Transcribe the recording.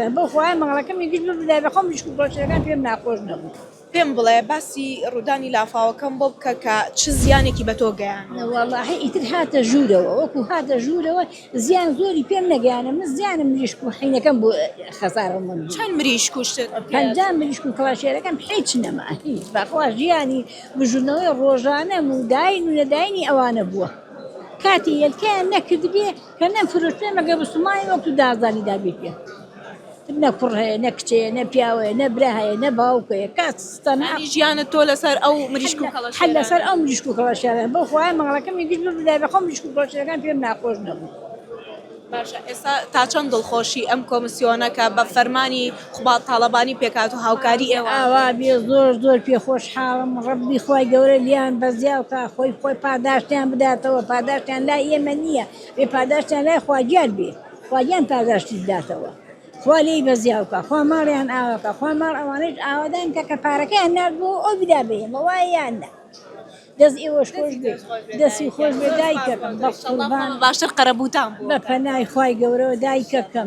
کڵەشێرەکان بۆ خۆیان مەڵەکەم یەکیش بدای بەخۆم مریشک و کڵەشێرەکان پێم ناخۆش نەبوو. پێم بڵێ باسی ڕوودانی لافاوەکەم بۆ بکە کە چ زیانێکی بە تۆ گەیان. وەڵاهی ئیتر هاتە ژوورەوە وەکو هاتە ژوورەوە زیان زۆری پێم نەگەیانە من زیانم مریشک و حینەکەم بۆ خەسارە من چەند مریشک و شتت 50 مریشک و کڵەشێرەکەم هیچ نەما هیچ بەخوا ژیانی بژوورنەوەی ڕۆژانە و داین و نەداینی ئەوانە بووە کاتی یەکەیان نەکرد بێ کە نەفرۆشتێ مەگە بسومانی وەکو دازانیدا بێ پێ نە کوڕ هەیە نە کچەیە نە پیاوەیە نە برا هەیە نە باوکەیە کاتستەنا ژیانت تۆ لەسەر ئەو مریشک و کڵەشێرە حل لەسەر ئەو مریشک و کڵەشێرەکان بۆ خۆیان مەڵەکەم یەکیش بدای بەخۆم مریشک و کڵەشێرەکان پێم ناخۆش نەبوو. باشە ئێستا تا چەند دڵخۆشی ئەم کۆمسیۆنەکە بە فەرمانی خوبات تاڵەبانی پێکات و هاوکاری ئێوە ئاوا بێ زۆر زۆر پێخۆش حاڵم ڕەبی خۆی گەورە لیان بەزیاوکە خۆی پاداشتیان بداتەوە پاداشتیان لای ئێمە نییە بێ پاداشتیان لای خواجیان بێ خواجیان پاداشتی بداتەوە خوا لێی بەزیاوکە خوا ماڵیان ئاوەکە خوا ماڵ ئەوانەی ئاوادان کە پارەکەیان نردبوو ئەو بدا بێمە وایە یان نە دەست ئێوەش خۆش بێ دەستی خۆش بێ دایکەکەم بە قوربان باشتر قەرەبووتان بە پەنای خوای گەورەوە دایکەکەم